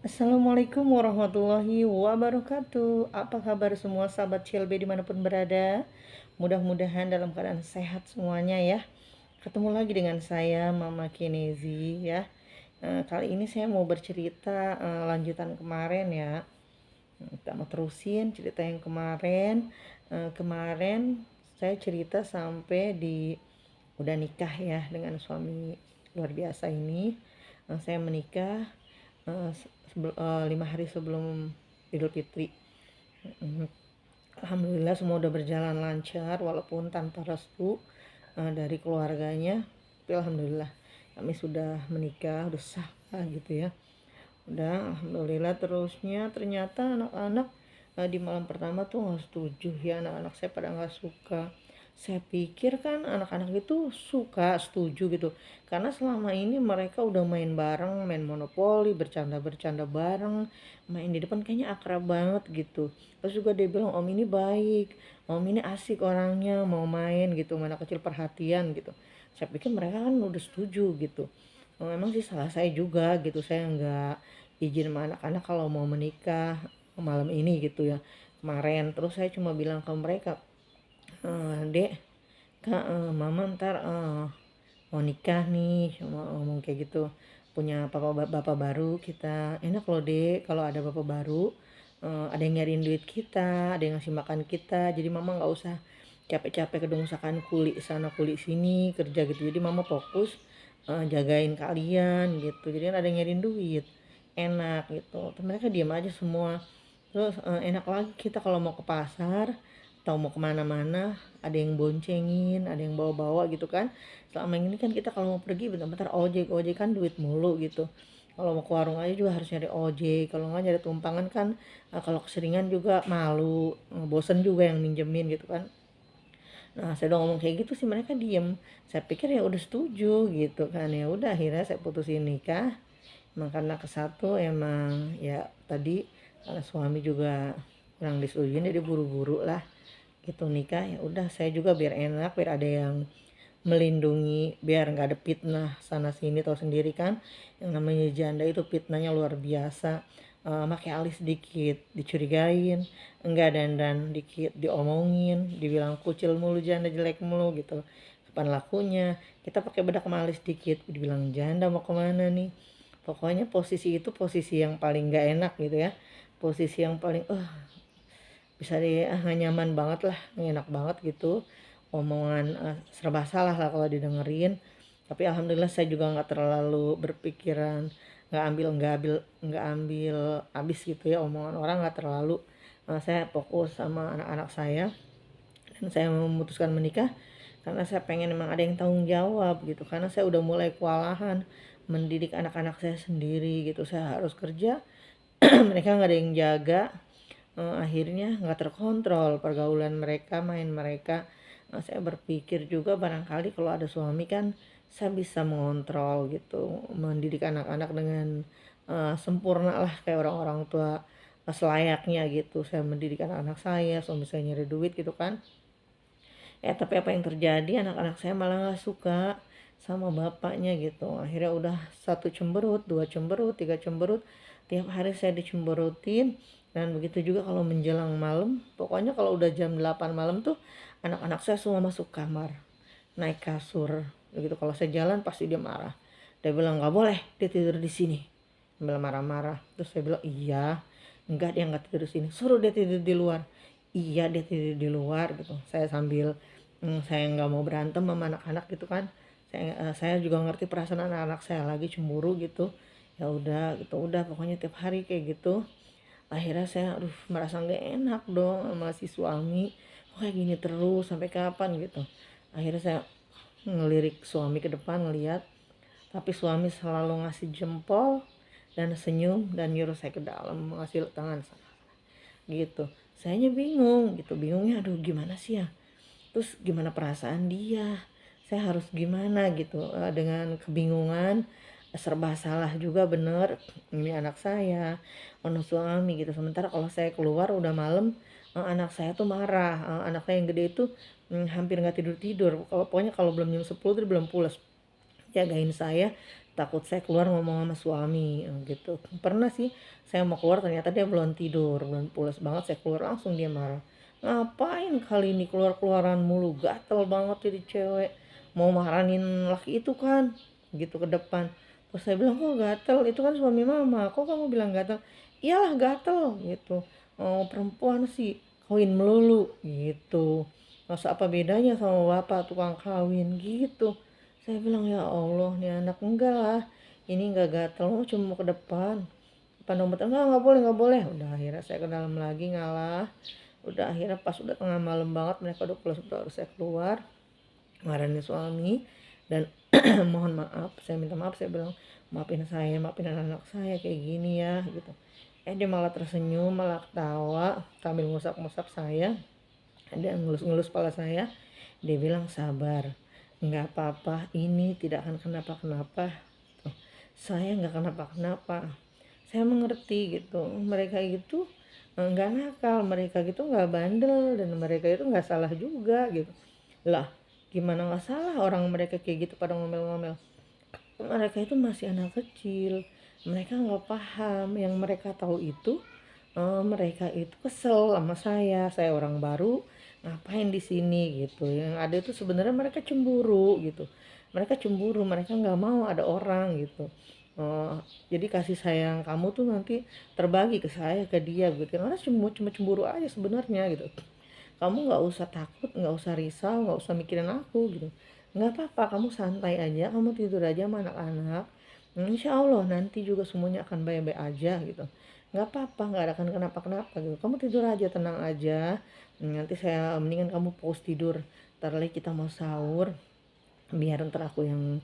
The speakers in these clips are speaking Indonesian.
Assalamualaikum warahmatullahi wabarakatuh. Apa kabar semua sahabat CLB dimanapun berada? Mudah-mudahan dalam keadaan sehat semuanya ya. Ketemu lagi dengan saya Mama Kinezi ya. Kali ini saya mau bercerita lanjutan kemarin ya. Kita mau terusin cerita yang kemarin. Kemarin saya cerita sampai di udah nikah ya dengan suami luar biasa ini. Saya menikah 5 hari sebelum Idul Fitri. Alhamdulillah semua udah berjalan lancar walaupun tanpa restu dari keluarganya. Tapi alhamdulillah kami sudah menikah, udah sah gitu ya. Udah alhamdulillah. Terusnya ternyata anak-anak di malam pertama tuh nggak setuju ya, anak-anak saya pada nggak suka. Saya pikir kan anak-anak itu suka, setuju gitu, karena selama ini mereka udah main bareng, main monopoli, bercanda-bercanda bareng, main di depan kayaknya akrab banget gitu. Terus juga dia bilang om ini baik, om ini asik orangnya, mau main gitu, mana kecil perhatian gitu. Saya pikir mereka kan udah setuju gitu. Memang sih salah saya juga gitu, saya nggak izin sama anak-anak kalau mau menikah malam ini gitu ya kemarin. Terus saya cuma bilang ke mereka, Dek, Kak, Mama ntar mau nikah nih, cuma ngomong kayak gitu, punya bapak baru, kita enak loh Dek kalau ada bapak baru, ada yang nyariin duit kita, ada yang ngasih makan kita, jadi Mama nggak usah capek-capek kedongsakan kuli sana kuli sini kerja gitu, jadi Mama fokus jagain kalian gitu, jadi kan ada yang nyariin duit, enak gitu. Terus mereka diam aja semua. Terus enak lagi kita kalau mau ke pasar atau mau kemana-mana, ada yang boncengin, ada yang bawa-bawa gitu kan. Selama ini kan kita kalau mau pergi bentar-bentar ojek ojek kan duit mulu gitu. Kalau mau ke warung aja juga harus nyari ojek, kalau nggak nyari tumpangan kan kalau keseringan juga malu, bosen juga yang minjemin gitu kan. Nah saya udah ngomong kayak gitu sih mereka diem. Saya pikir ya udah setuju gitu kan, ya udah akhirnya saya putusin nikah. Emang karena ke satu emang ya tadi karena suami juga kurang disetujuin jadi buru-buru lah gitu nikah. Ya udah saya juga biar enak, biar ada yang melindungi, biar nggak ada fitnah sana sini, tahu sendiri kan yang namanya janda itu fitnahnya luar biasa. Pakai alis dikit dicurigain, enggak dandan dikit diomongin, dibilang kucil mulu, janda jelek mulu gitu depan lakunya. Kita pakai bedak malis dikit dibilang janda mau kemana nih. Pokoknya posisi itu posisi yang paling nggak enak gitu ya, posisi yang paling bisa nggak nyaman banget lah, nggak enak banget gitu, omongan serba salah lah kalau didengerin. Tapi alhamdulillah saya juga nggak terlalu berpikiran, nggak ambil habis gitu ya omongan orang, nggak terlalu. Saya fokus sama anak-anak saya, dan saya memutuskan menikah karena saya pengen memang ada yang tanggung jawab gitu, karena saya udah mulai kewalahan mendidik anak-anak saya sendiri gitu. Saya harus kerja, mereka nggak ada yang jaga. Akhirnya nggak terkontrol pergaulan mereka, main mereka. Saya berpikir juga barangkali kalau ada suami kan saya bisa mengontrol gitu, mendidik anak-anak dengan sempurna lah kayak orang-orang tua selayaknya gitu. Saya mendidik anak-anak saya, suami saya nyari duit gitu kan. Tapi apa yang terjadi, anak-anak saya malah nggak suka sama bapaknya gitu. Akhirnya udah satu cemberut, dua cemberut, tiga cemberut, tiap hari saya dicemberutin. Dan begitu juga kalau menjelang malam, pokoknya kalau udah jam 8 malam tuh anak-anak saya semua masuk kamar, naik kasur begitu. Kalau saya jalan pasti dia marah, dia bilang nggak boleh dia tidur di sini, sambil marah-marah. Terus saya bilang iya, enggak, dia nggak tidur di sini, suruh dia tidur di luar. Iya, dia tidur di luar gitu. Saya sambil saya nggak mau berantem sama anak-anak gitu kan. Saya juga ngerti perasaan anak-anak saya lagi cemburu gitu. Ya udah gitu, udah pokoknya tiap hari kayak gitu. Akhirnya saya merasa nggak enak dong sama si suami. Kok kayak gini terus sampai kapan gitu. Akhirnya saya ngelirik suami ke depan ngeliat, tapi suami selalu ngasih jempol dan senyum dan nyuruh saya ke dalam, ngasih tangan sana gitu. Sayanya bingung gitu, bingungnya aduh gimana sih ya, terus gimana perasaan dia, saya harus gimana gitu. Dengan kebingungan, serba salah juga bener, ini anak saya, anak suami gitu. Sementara kalau saya keluar udah malam, anak saya tuh marah. Anak saya yang gede itu hampir nggak tidur tidur, kalau pokoknya kalau belum jam 10 dia belum pulas, jagain saya takut saya keluar ngomong sama suami gitu. Pernah sih saya mau keluar ternyata dia belum tidur, belum pulas banget, saya keluar langsung dia marah. Ngapain kali ini keluar-keluaran mulu, gatel banget jadi cewek, mau marahin laki itu kan, gitu ke depan. Terus saya bilang, kok gatel, itu kan suami mama, kok kamu bilang gatel? Iyalah gatel gitu. Oh, perempuan sih kawin melulu gitu, masa apa bedanya sama bapak tukang kawin gitu. Saya bilang, ya Allah nih anak, enggak lah, ini enggak gatel, oh cuma mau ke depan dompet, enggak boleh, enggak boleh. Udah akhirnya saya ke dalam lagi ngalah. Udah akhirnya pas udah tengah malam banget, mereka udah pulang, baru saya keluar marahin suami dan mohon maaf, saya minta maaf, saya bilang maafin saya, maafin anak-anak saya kayak gini ya gitu. Dia malah tersenyum, malah ketawa sambil ngusap-ngusap saya, dia ngelus-ngelus kepala saya. Dia bilang sabar, nggak apa-apa, ini tidak akan kenapa-kenapa. Tuh, saya nggak kenapa-kenapa, saya mengerti gitu, mereka itu nggak nakal, mereka gitu nggak bandel, dan mereka itu nggak salah juga gitu. Lah, gimana nggak salah, orang mereka kayak gitu pada ngomel-ngomel, mereka itu masih anak kecil, mereka nggak paham. Yang mereka tahu itu mereka itu kesel sama saya orang baru ngapain di sini gitu. Yang ada itu sebenarnya mereka cemburu gitu, mereka nggak mau ada orang gitu. Jadi kasih sayang kamu tuh nanti terbagi ke saya, ke dia gitu, karena cuma cemburu aja sebenarnya gitu. Kamu nggak usah takut, nggak usah risau, nggak usah mikirin aku gitu. Nggak apa-apa, kamu santai aja, kamu tidur aja sama anak-anak. Insya Allah nanti juga semuanya akan baik-baik aja gitu. Nggak apa-apa, nggak akan kenapa-kenapa gitu. Kamu tidur aja, tenang aja. Nanti saya mendingan kamu fokus tidur. Ntar lagi kita mau sahur, biar ntar aku yang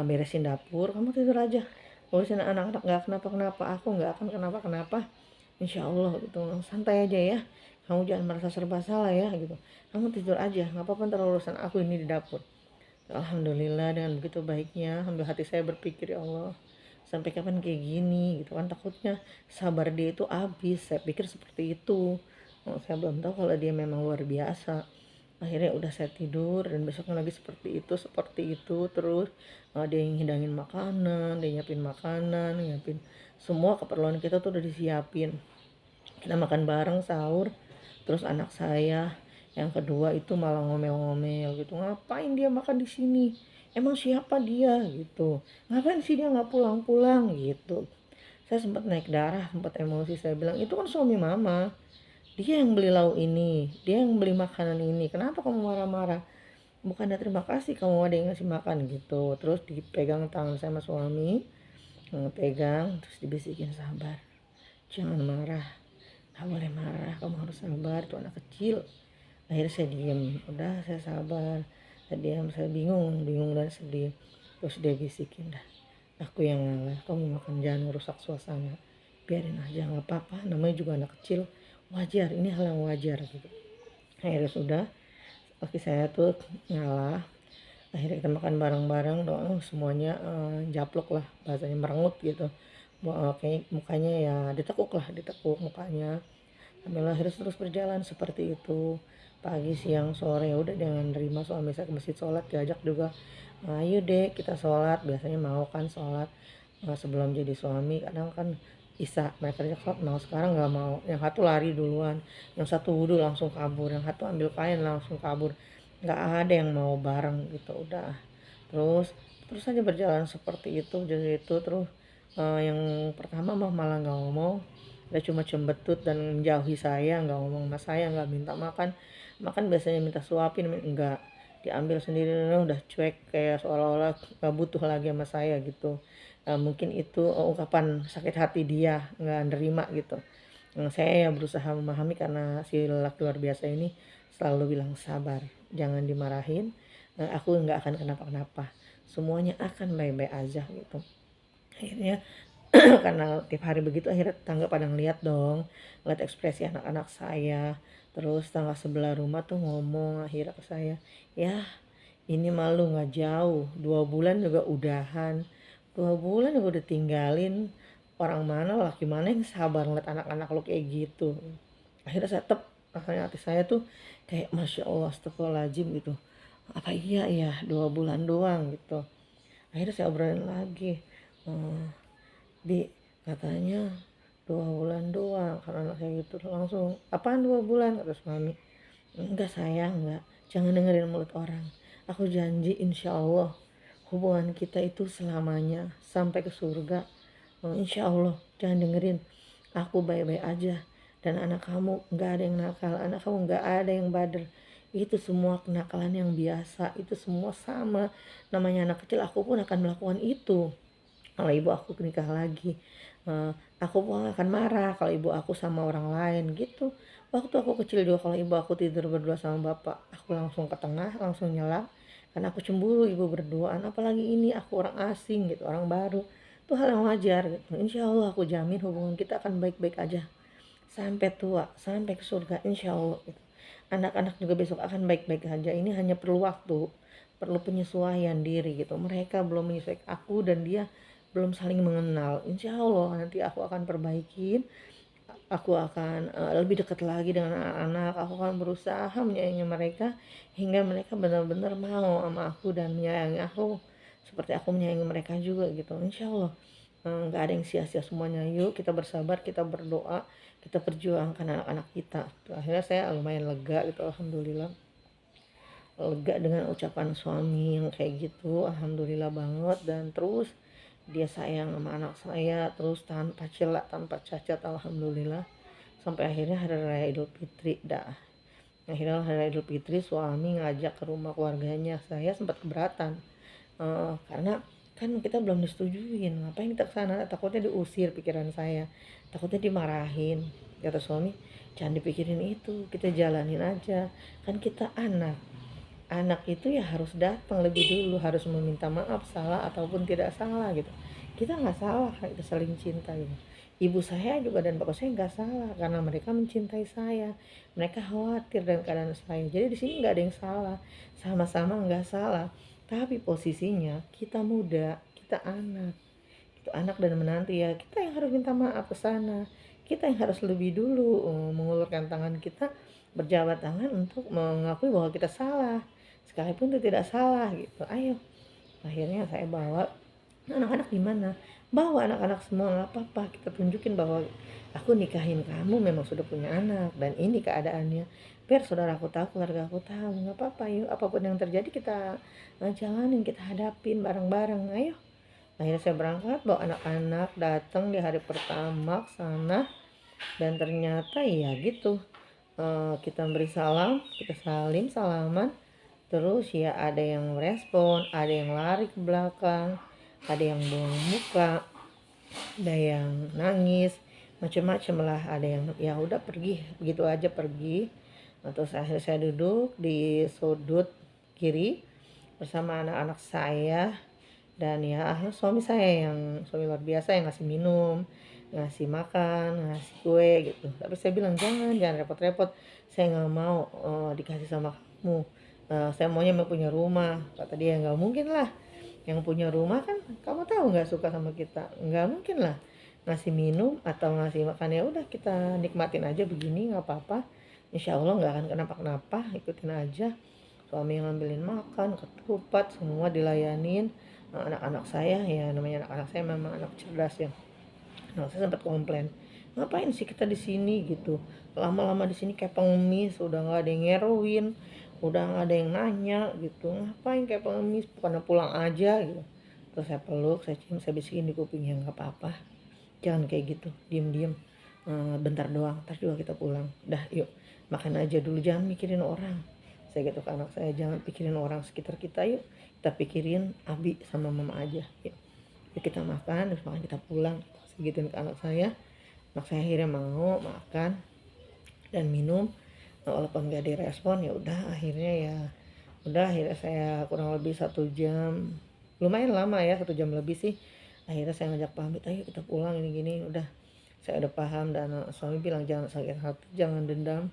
beresin dapur. Kamu tidur aja, urusin anak-anak, nggak kenapa-kenapa, aku nggak akan kenapa-kenapa. Insya Allah gitu, santai aja ya, kamu jangan merasa serba salah ya gitu. Kamu tidur aja, nggak apa-apa, ntar urusan aku ini di dapur. Alhamdulillah dengan begitu baiknya, sambil hati saya berpikir, ya Allah, sampai kapan kayak gini gitu kan, takutnya sabar dia itu habis. Saya pikir seperti itu. Saya belum tahu kalau dia memang luar biasa. Akhirnya udah saya tidur, dan besoknya lagi seperti itu terus. Dia yang hidangin makanan, dia nyiapin makanan, nyiapin semua keperluan kita tuh udah disiapin. Kita makan bareng sahur. Terus anak saya yang kedua itu malah ngomel-ngomel gitu, ngapain dia makan di sini, emang siapa dia gitu, ngapain sih dia nggak pulang-pulang gitu. Saya sempat naik darah, sempat emosi, saya bilang itu kan suami mama, dia yang beli lauk ini, dia yang beli makanan ini, kenapa kamu marah-marah, bukannya terima kasih kamu ada yang ngasih makan gitu. Terus dipegang tangan sama suami, pegang, terus dibisikin, sabar, jangan marah, nggak boleh marah, kamu harus sabar, tuh anak kecil. Akhirnya saya diem, udah saya sabar, saya diam, saya bingung dan sedih. Terus dia bisikin, dah aku yang ngalah, kamu makan, jangan ngerusak suasana, biarin aja, nggak apa-apa, namanya juga anak kecil, wajar, ini hal yang wajar gitu. Akhirnya sudah, oke, saya tuh ngalah. Akhirnya kita makan bareng-bareng dong, semuanya japlok lah, bahasanya merengut gitu. Kayak mukanya ya ditekuk mukanya. Alhamdulillah akhirnya terus berjalan seperti itu. Pagi, siang, sore, ya udah dengan nerima suami saya ke masjid sholat, diajak juga, ayo deh kita sholat, biasanya mau kan sholat. Sebelum jadi suami kadang kan bisa mereka ajak sholat, mau, sekarang nggak mau. Yang satu lari duluan, yang satu wudhu langsung kabur, yang satu ambil kain langsung kabur, nggak ada yang mau bareng gitu. Udah terus saja berjalan seperti itu, jadi itu terus. Yang pertama malah nggak ngomong, dia cuma cembetut dan menjauhi saya, nggak ngomong sama saya, nggak minta makan. Biasanya minta suapin, enggak, diambil sendiri, udah cuek, kayak seolah-olah nggak butuh lagi sama saya gitu. Mungkin itu ungkapan sakit hati dia, nggak nerima gitu. Saya berusaha memahami, karena si lelaki luar biasa ini selalu bilang sabar, jangan dimarahin, aku nggak akan kenapa-kenapa, semuanya akan baik-baik aja gitu. Akhirnya karena tiap hari begitu, akhirnya tetangga pada ngeliat dong, ngeliat ekspresi anak-anak saya. Terus tangga sebelah rumah tuh ngomong akhirnya ke saya, ya ini malu nggak jauh, 2 bulan juga udahan, 2 bulan juga udah tinggalin, orang mana, laki mana yang sabar ngeliat anak-anak lo kayak gitu. Akhirnya saya rasanya hati saya tuh kayak masya Allah, astagfirullahaladzim gitu, apa iya ya 2 bulan doang gitu. Akhirnya saya obrolin lagi, eh, Bi, katanya 2 bulan doang, karena anak saya gitu. Langsung, apaan 2 bulan, kata suami. Enggak sayang, enggak, jangan dengerin mulut orang. Aku janji insya Allah hubungan kita itu selamanya sampai ke surga. Insya Allah, jangan dengerin. Aku baik-baik aja. Dan anak kamu nggak ada yang nakal, anak kamu nggak ada yang bader. Itu semua kenakalan yang biasa, itu semua sama. Namanya anak kecil, aku pun akan melakukan itu. Kalau ibu aku nikah lagi, eh, aku pun akan marah kalau ibu aku sama orang lain gitu. Waktu aku kecil juga, kalau ibu aku tidur berdua sama bapak, aku langsung ke tengah, langsung nyela, karena aku cemburu ibu berduaan. Apalagi ini aku orang asing gitu, orang baru. Itu hal yang wajar gitu. Insya Allah aku jamin hubungan kita akan baik-baik aja sampai tua, sampai ke surga, insya Allah gitu. Anak-anak juga besok akan baik-baik aja. Ini hanya perlu waktu, perlu penyesuaian diri gitu. Mereka belum menyesuaikan, aku dan dia belum saling mengenal. Insya Allah nanti aku akan perbaikin, aku akan lebih dekat lagi dengan anak-anak. Aku akan berusaha menyayangi mereka hingga mereka benar-benar mau sama aku dan menyayangi aku seperti aku menyayangi mereka juga gitu. Insya Allah nggak ada yang sia-sia semuanya. Yuk kita bersabar, kita berdoa, kita perjuangkan anak-anak kita. Tuh, akhirnya saya lumayan lega gitu, alhamdulillah. Lega dengan ucapan suami yang kayak gitu, alhamdulillah banget. Dan terus dia sayang sama anak saya terus tanpa celah, tanpa cacat, alhamdulillah. Sampai akhirnya hari raya Idul Fitri dah. Akhirnya hari raya Idul Fitri suami ngajak ke rumah keluarganya. Saya sempat keberatan, karena kan kita belum disetujuin, ngapain kita kesana, takutnya diusir, pikiran saya takutnya dimarahin. Kata suami, jangan dipikirin itu, kita jalanin aja, kan kita anak. Anak itu ya harus datang lebih dulu, harus meminta maaf salah ataupun tidak salah gitu. Kita nggak salah, kita saling cinta gitu. Ibu saya juga dan bapak saya nggak salah, karena mereka mencintai saya, mereka khawatir dengan keadaan saya. Jadi di sini nggak ada yang salah, sama-sama nggak salah. Tapi posisinya kita muda, kita anak, itu anak dan menantu, ya kita yang harus minta maaf ke sana. Kita yang harus lebih dulu mengulurkan tangan kita, berjabat tangan untuk mengakui bahwa kita salah, sekalipun itu tidak salah gitu. Ayo, akhirnya saya bawa anak-anak di mana, bawa anak-anak semua, nggak apa-apa, kita tunjukin bahwa aku nikahin kamu memang sudah punya anak dan ini keadaannya, biar saudara aku tahu, keluarga aku tahu. Nggak apa-apa, yuk apapun yang terjadi kita jalanin, kita hadapin bareng-bareng. Ayo. Akhirnya saya berangkat bawa anak-anak, datang di hari pertama ke sana. Dan ternyata ya gitu, kita beri salam, kita salim salaman, terus ya ada yang merespon, ada yang lari ke belakang, ada yang buang muka, ada yang nangis, macam-macam lah. Ada yang ya udah pergi begitu aja, pergi. Terus akhirnya saya duduk di sudut kiri bersama anak-anak saya. Dan ya suami saya, yang suami luar biasa, yang ngasih minum, ngasih makan, ngasih kue gitu. Tapi saya bilang jangan repot-repot, saya nggak mau dikasih sama kamu. Saya maunya mau punya rumah. Kata dia, nggak mungkin lah, yang punya rumah kan kamu tahu nggak suka sama kita, nggak mungkin lah ngasih minum atau ngasih makan. Ya udah kita nikmatin aja begini, nggak apa-apa, insya Allah nggak akan kenapa-kenapa, ikutin aja. Suami yang ngambilin makan, ketupat, semua dilayanin. Anak-anak saya, ya namanya anak-anak saya memang anak cerdas ya. Nah, saya sempat komplain, ngapain sih kita di sini gitu, lama-lama di sini kayak pengemis, udah nggak ada yang ngeroin, udah nggak ada yang nanya gitu, ngapain kayak pengemis, bukannya pulang aja gitu. Terus saya peluk, saya cium, saya bisikin di kupingnya, nggak apa-apa, jangan kayak gitu, diem-diem, bentar doang, ntar juga kita pulang, dah yuk makan aja dulu, jangan mikirin orang. Saya gitu ke anak saya, jangan pikirin orang sekitar kita, yuk kita pikirin Abi sama Mama aja, yuk, yuk kita makan, terus makan kita pulang. Saya gituin ke anak saya. Anak saya akhirnya mau makan dan minum. Walaupun gak direspon, ya udah akhirnya ya udah, akhirnya saya kurang lebih 1 jam, lumayan lama ya, 1 jam lebih sih. Akhirnya saya ngajak pamit, ayo kita pulang, ini gini udah, saya udah paham. Dan suami bilang jangan sakit hati, jangan dendam,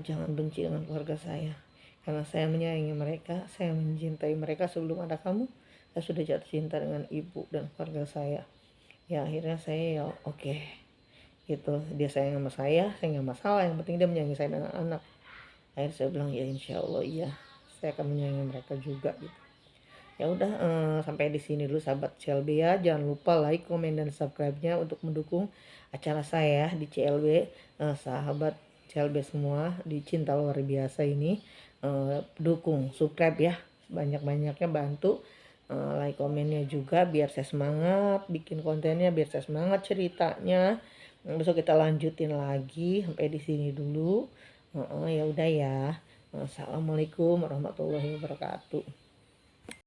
jangan benci dengan keluarga saya, karena saya menyayangi mereka, saya mencintai mereka. Sebelum ada kamu, saya sudah jatuh cinta dengan ibu dan keluarga saya. Ya akhirnya saya ya oke, gitu, dia sayang sama saya nggak masalah, yang penting dia menyayangi saya dan anak. Akhirnya saya bilang ya insya Allah iya, saya akan menyayangi mereka juga gitu. Ya udah, sampai di sini dulu sahabat CLB ya. Jangan lupa like, komen, dan subscribe-nya untuk mendukung acara saya di CLB. Sahabat CLB semua di Cinta Luar Biasa ini, dukung, subscribe ya. Banyak-banyaknya bantu, like, komennya juga biar saya semangat bikin kontennya, biar saya semangat ceritanya. Besok kita lanjutin lagi, sampai di sini dulu. Ya udah ya. Assalamualaikum warahmatullahi wabarakatuh.